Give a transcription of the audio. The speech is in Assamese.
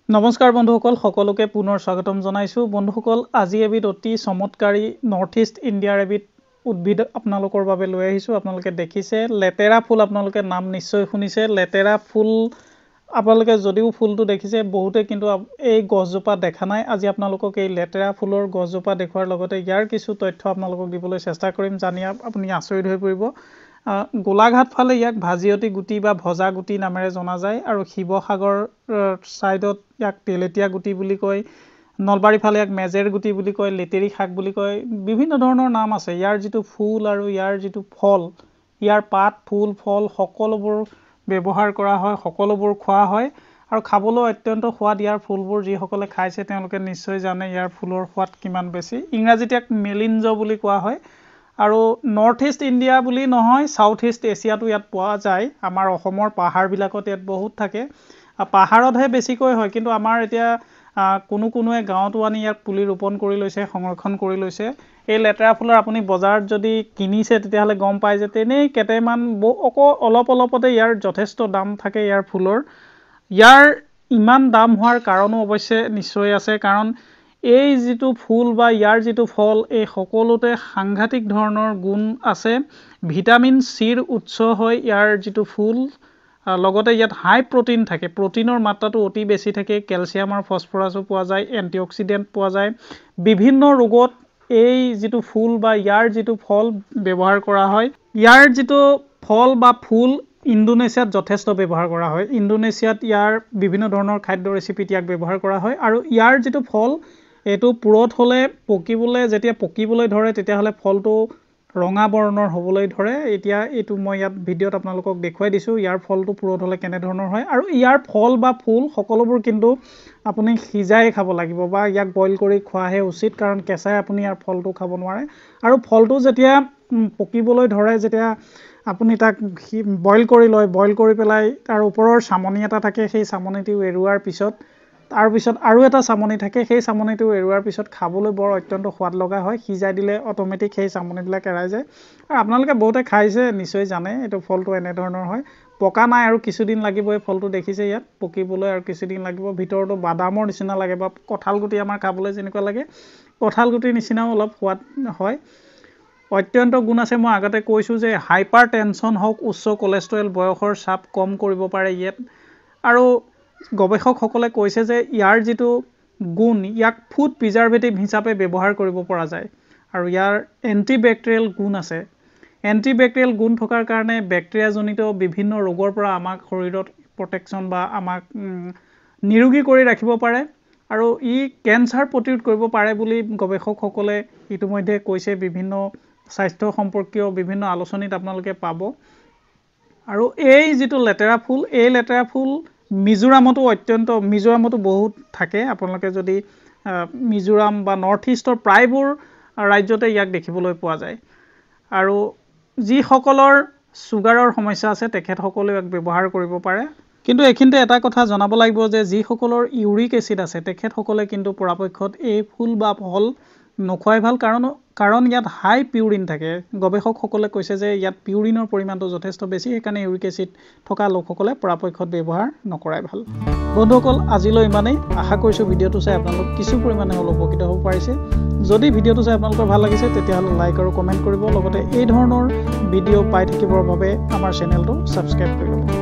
নমস্কাৰ বন্ধুসকল সকলোকে পুনৰ স্বাগতম জনাইছো বন্ধুসকল আজি এবিধ অতি চমৎকাৰী নৰ্থ ইষ্ট ইণ্ডিয়াৰ এবিধ উদ্ভিদ আপোনালোকৰ বাবে লৈ আহিছো আপোনালোকে দেখিছে লেতেৰা ফুল আপোনালোকে নাম নিশ্চয় শুনিছে লেতেৰা ফুল আপোনালোকে যদিও ফুলটো দেখিছে বহুতে কিন্তু এই গছজোপা দেখা নাই আজি আপোনালোকক এই লেতেৰা ফুলৰ গছজোপা দেখুৱাৰ লগতে ইয়াৰ কিছু তথ্য আপোনালোকক দিবলৈ চেষ্টা কৰিম জানি আপুনি আচৰিত হৈ পৰিব গোলাঘাট ফালে ইয়াক ভাজিয়তি গুটি বা ভজা গুটি নামেৰে জনা যায় আৰু শিৱসাগৰ সাইডত ইয়াক তেলেটিয়া গুটি বুলি কয় নলবাৰী ফালে ইয়াক মেজেৰ গুটি বুলি কয় লেতেৰি শাক বুলি কয় বিভিন্ন ধৰণৰ নাম আছে ইয়াৰ যেটো ফুল আৰু ইয়াৰ যেটো ফল ইয়াৰ পাত ফুল ফল সকলোবোৰ ব্যৱহাৰ কৰা হয় সকলোবোৰ খোৱা হয় আৰু খাবলৈ অত্যন্ত সোৱাদ ইয়াৰ ফুলবোৰ যি সকলে খাইছে তেওঁলোকে নিশ্চয় জানে ইয়াৰ ফুলৰ সোৱাদ কিমান বেছি ইংৰাজীত ইয়াক মেলিঞ্জ বুলি কোৱা হয় আৰু নৰ্থ ইষ্ট ইণ্ডিয়া বুলি নহয় সাউথ ইষ্ট এছিয়াটো ইয়াত পোৱা যায় আমাৰ অসমৰ পাহাৰ বিলাকত ইয়াত বহুত থাকে পাহাৰতহে বেছিকৈ হয় কিন্তু আমাৰ এতিয়া কোনোৱে গাঁৱতো আনি ইয়াক পুলি ৰোপণ কৰি লৈছে সংৰক্ষণ কৰি লৈছে এই লেতেৰা ফুলৰ আপুনি বজাৰত যদি কিনিছে তেতিয়াহলে গম পায় যে তেনেই কেটেমান অলপতে ইয়াৰ যথেষ্ট দাম থাকে ইয়াৰ ফুলৰ ইয়াৰ ইমান দাম হোৱাৰ কাৰণো অৱশ্যে নিশ্চয় আছে কাৰণ এই যেটো ফুল বা ইয়াৰ যেটো ফল এই সকলোতে সাংঘাতিক ধৰণৰ গুণ আছে ভিটামিন সিৰ উৎস হয় ইয়াৰ যেটো ফুল লগতে ইয়াত হাই প্ৰটিন থাকে প্ৰটিনৰ মাত্ৰাটো অতি বেছি থাকে ক্যালসিয়াম আৰু ফসফৰাসো পোৱা যায় এন্টিঅক্সিডেন্ট পোৱা যায় বিভিন্ন ৰোগত এই যেটো ফুল বা ইয়াৰ যেটো ফল ব্যৱহাৰ কৰা হয় ইয়াৰ যেটো ফল বা ফুল ইন্দোনেছিয়াত যথেষ্ট ব্যৱহাৰ কৰা হয় ইন্দোনেছিয়াত ইয়াৰ বিভিন্ন ধৰণৰ খাদ্য ৰেচিপিত ইয়াক ব্যৱহাৰ কৰা হয় আৰু ইয়াৰ যেটো ফল এটো পুৰত হলে যেতিয়া পকিবলৈ ধৰে তেতিয়া হলে ফলটো ৰঙা বৰণৰ হ'বলৈ ধৰে এতিয়া এটো মই ইয়াত ভিডিওত আপোনালোকক দেখুৱাই দিছো ইয়াৰ ফলটো পুৰত হলে কেনে ধৰণৰ হয় আৰু ইয়াৰ ফল বা ফুল সকলোবোৰ কিন্তু আপুনি সিজাই খাব লাগিব বা ইয়াক বইল কৰি খোৱাহে উচিত কাৰণ কেঁচাই আপুনি ইয়াৰ ফলটো খাব নোৱাৰে আৰু ফলটো যেতিয়া পকিবলৈ ধৰে যেতিয়া আপুনি তাক বইল কৰি লয় বইল কৰি পেলাই তাৰ ওপৰৰ চামনি এটা থাকে সেই চামনিটো এৰুৱাৰ পিছত তাৰ পিছত আৰু এটা চামনি থাকে সেই চামনিটো এৰুৱাৰ পিছত খাবলৈ বৰ অত্যন্ত সোৱাদ লগা হয় সিজাই দিলে অটোমেটিক সেই চামনিবিলাক এৰাই যায় আৰু আপোনালোকে বহুতে খাইছে নিশ্চয় জানে এটো ফলটো এনে ধৰণৰ হয় পকা নাই আৰু কিছুদিন লাগিব এই ফলটো দেখিছে ইয়াত পকিবলৈ আৰু কিছুদিন লাগিব ভিতৰটো বাদামৰ নিচিনা লাগে বা কঁঠাল গুটি আমাৰ খাবলৈ যেনেকুৱা লাগে কঁঠাল গুটিৰ নিচিনাও অলপ সোৱাদ হয় অত্যন্ত গুণ আছে মই আগতে কৈছো যে হাইপাৰ টেনচন হওক উচ্চ কোলেষ্ট্ৰল বয়সৰ চাপ কম কৰিব পাৰে ইয়াত আৰু গৱেষকসকলে কৈছে যে ইয়াৰ যেটো গুণ ইয়াক ফুড প্ৰিজাৰভেটিভ হিচাপে ব্যৱহাৰ কৰিব পৰা যায় আৰু ইয়াৰ এন্টিবেক্টেৰিয়েল গুণ আছে এন্টিবেক্টেৰিয়েল গুণ থকাৰ কাৰণে বেক্টেৰিয়া জনিত বিভিন্ন ৰোগৰ পৰা আমাক শৰীৰত প্ৰটেকচন বা আমাক নিৰোগী কৰি ৰাখিব পাৰে আৰু ই কেন্সাৰ প্ৰতিৰোধ কৰিব পাৰে বুলি গৱেষকসকলে ইতিমধ্যে কৈছে বিভিন্ন স্বাস্থ্য সম্পৰ্কীয় বিভিন্ন আলোচনীত আপোনালোকে পাব আৰু এই যেটো লেতেৰা ফুল এই লেতেৰা ফুল মিজোৰামতো বহুত থাকে আপোনালোকে যদি মিজোৰাম বা নৰ্থ ইষ্টৰ প্ৰায়বোৰ ৰাজ্যতে ইয়াক দেখিবলৈ পোৱা যায় আৰু যি সকলৰ সুগাৰৰ সমস্যা আছে তেখেতসকলে ইয়াক ব্যৱহাৰ কৰিব পাৰে কিন্তু এখিনতে এটা কথা জনাব লাগিব যে যি সকলৰ ইউৰিক এসিড আছে তেখেতসকলে কিন্তু পৰাপক্ষত এই ফুল বা ফল নখুৱাই ভাল কাৰণ ইয়াত হাই পিউৰিন থাকে গৱেষকসকলে কৈছে যে ইয়াত পিউৰিনৰ পৰিমাণটো যথেষ্ট বেছি সেইকাৰণে ইউৰিক এসিড থকা লোকসকলে পৰাপক্ষত ব্যৱহাৰ নকৰাই ভাল বন্ধুসকল আজিলৈ ইমানেই আশা কৰিছো ভিডিওটো চাই আপোনালোক কিছু পৰিমাণে হলেও উপকৃত হ'ব পাৰিছে যদি ভিডিওটো চাই আপোনালোকৰ ভাল লাগিছে তেতিয়াহলে লাইক আৰু কমেন্ট কৰিব লগতে এই ধৰণৰ ভিডিও পাই থাকিবৰ বাবে আমাৰ চেনেলটো সাবস্ক্ৰাইব কৰি ল'ব